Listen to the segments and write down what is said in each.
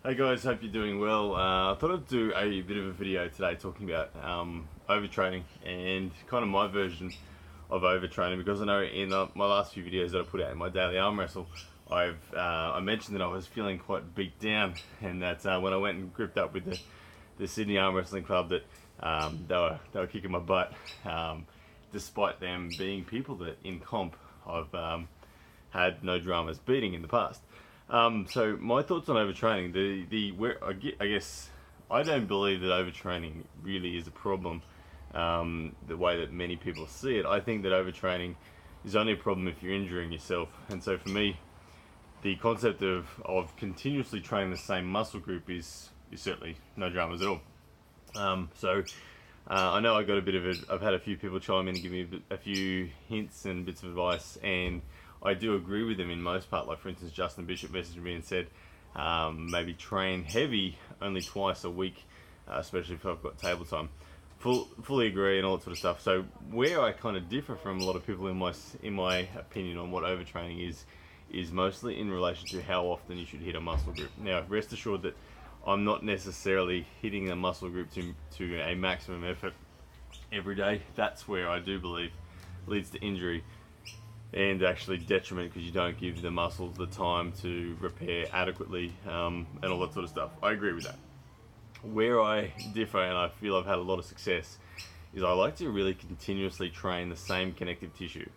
Hey guys, hope you're doing well. I thought I'd do a bit of a video today talking about overtraining and kind of my version of overtraining, because I know in my last few videos that I put out in my daily arm wrestle, I mentioned that I was feeling quite beat down, and that when I went and gripped up with the Sydney Arm Wrestling Club, that they were kicking my butt, despite them being people that in comp I've had no dramas beating in the past. So my thoughts on overtraining, I guess I don't believe that overtraining really is a problem, the way that many people see it. I think that overtraining is only a problem if you're injuring yourself. And so for me, the concept of continuously training the same muscle group is certainly no dramas at all. I know I got a bit of I've had a few people chime in and give me a few hints and bits of advice, and I do agree with them in most part. Like, for instance, Justin Bishop messaged me and said maybe train heavy only twice a week, especially if I've got table time. Fully agree and all that sort of stuff. So where I kind of differ from a lot of people in my opinion on what overtraining is mostly in relation to how often you should hit a muscle group. Now, rest assured that I'm not necessarily hitting a muscle group to a maximum effort every day. That's where I do believe leads to injury and actually detriment, because you don't give the muscles the time to repair adequately, and all that sort of stuff. I agree with that. Where I differ, and I feel I've had a lot of success, is I like to really continuously train the same connective tissue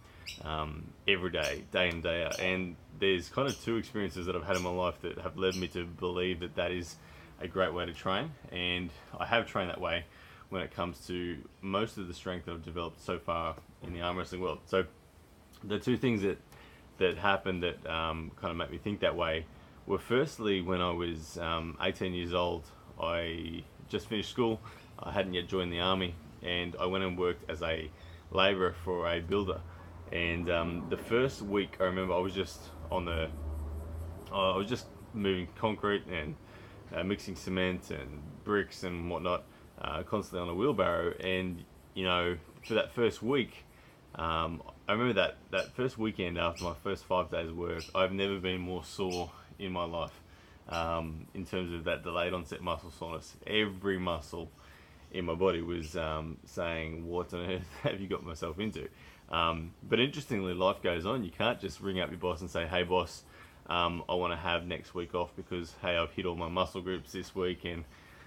every day in, day out. And there's kind of two experiences that I've had in my life that have led me to believe that that is a great way to train, and I have trained that way when it comes to most of the strength that I've developed so far in the arm wrestling world. So the two things that happened that kind of make me think that way were, firstly, when I was 18 years old. I just finished school. I hadn't yet joined the army, and I went and worked as a labourer for a builder. And the first week, I remember I was just moving concrete and mixing cement and bricks and whatnot, constantly on a wheelbarrow. And for that first week, I remember that first weekend after my first 5 days of work, I've never been more sore in my life, in terms of that delayed onset muscle soreness. Every muscle in my body was saying, what on earth have you got myself into? But interestingly, life goes on. You can't just ring up your boss and say, hey boss, I want to have next week off because, hey, I've hit all my muscle groups this week and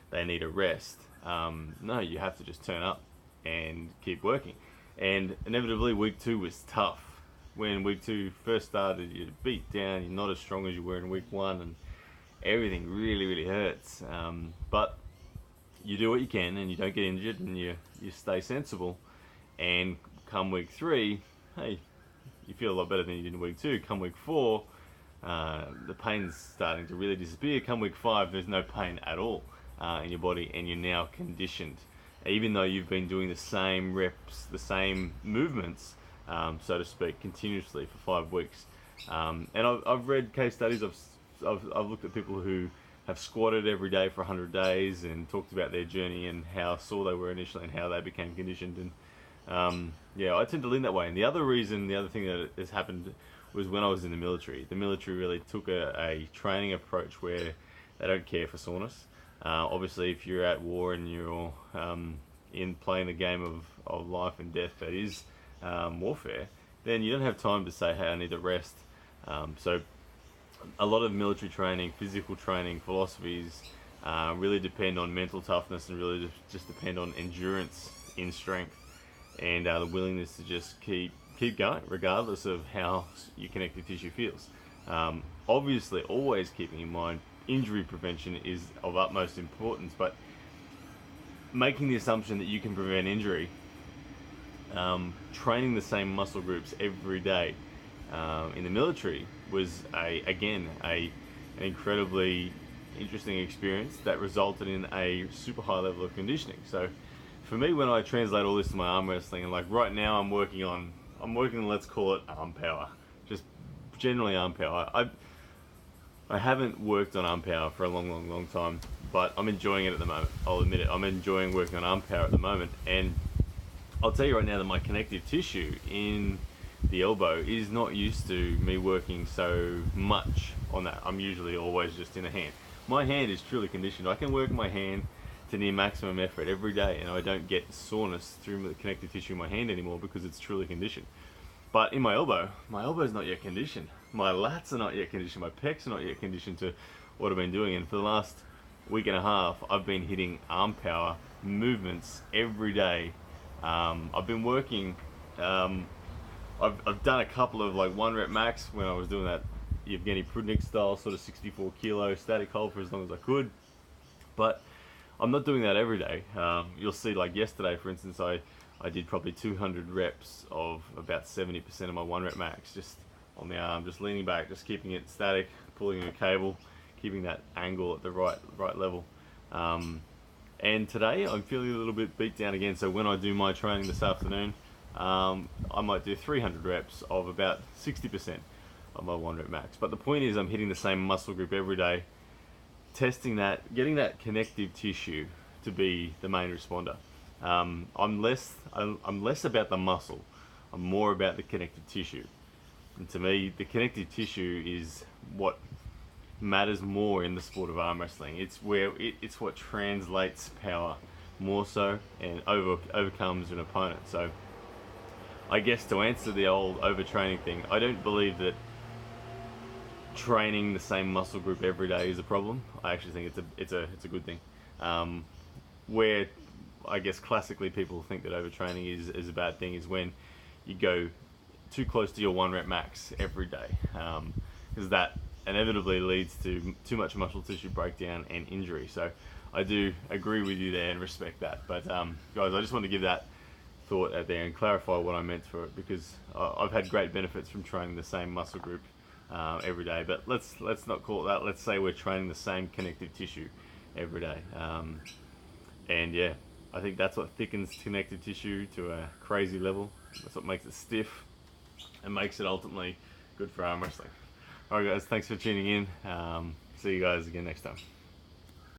they need a rest. No, you have to just turn up and keep working. And inevitably, week 2 was tough. When week 2 first started, you're beat down, you're not as strong as you were in week 1, and everything really hurts. But you do what you can, and you don't get injured, and you stay sensible. And come week 3, hey, you feel a lot better than you did in week 2. Come week 4, the pain's starting to really disappear. Come week 5, there's no pain at all in your body, and you're now conditioned, even though you've been doing the same reps, the same movements, so to speak, continuously for 5 weeks. And I've read case studies. I've looked at people who have squatted every day for 100 days and talked about their journey and how sore they were initially and how they became conditioned. And I tend to lean that way. And the other thing that has happened was when I was in the military. The military really took a training approach where they don't care for soreness. Obviously, if you're at war and you're in playing the game of life and death that is warfare, then you don't have time to say, hey, I need to rest. So a lot of military training, physical training philosophies really depend on mental toughness and really just depend on endurance in strength and the willingness to just keep going regardless of how your connective tissue feels. Obviously, always keeping in mind injury prevention is of utmost importance, but making the assumption that you can prevent injury, training the same muscle groups every day in the military was an incredibly interesting experience that resulted in a super high level of conditioning. So for me, when I translate all this to my arm wrestling, and like right now I'm working on, let's call it arm power, just generally arm power. I haven't worked on arm power for a long time, but I'm enjoying it at the moment. I'll admit it. I'm enjoying working on arm power at the moment, and I'll tell you right now that my connective tissue in the elbow is not used to me working so much on that. I'm usually always just in a hand. my hand is truly conditioned. I can work my hand to near maximum effort every day, and I don't get soreness through the connective tissue in my hand anymore because it's truly conditioned. But in my elbow's not yet conditioned. My lats are not yet conditioned. My pecs are not yet conditioned to what I've been doing. And for the last week and a half, I've been hitting arm power movements every day. I've been working. I've done a couple of like 1 rep max when I was doing that Evgeny Prudnik style sort of 64 kilo static hold for as long as I could. But I'm not doing that every day. You'll see, like yesterday, for instance, I did probably 200 reps of about 70% of my 1 rep max, just on the arm, just leaning back, just keeping it static, pulling a cable, keeping that angle at the right level. And today I'm feeling a little bit beat down again, so when I do my training this afternoon, I might do 300 reps of about 60% of my 1 rep max. But the point is, I'm hitting the same muscle group every day, testing that, getting that connective tissue to be the main responder. I'm less about the muscle. I'm more about the connective tissue. And to me, the connective tissue is what matters more in the sport of arm wrestling. It's what translates power more so and overcomes an opponent. So I guess to answer the old overtraining thing, I don't believe that training the same muscle group every day is a problem. I actually think it's a good thing. Where I guess classically people think that overtraining is a bad thing is when you go too close to your 1 rep max every day, because that inevitably leads to too much muscle tissue breakdown and injury. So I do agree with you there and respect that. But guys, I just want to give that thought out there and clarify what I meant for it, because I've had great benefits from training the same muscle group every day. But let's not call it that. Let's say we're training the same connective tissue every day. And yeah, I think that's what thickens connective tissue to a crazy level. That's what makes it stiff and makes it ultimately good for arm wrestling. Alright guys, thanks for tuning in. See you guys again next time.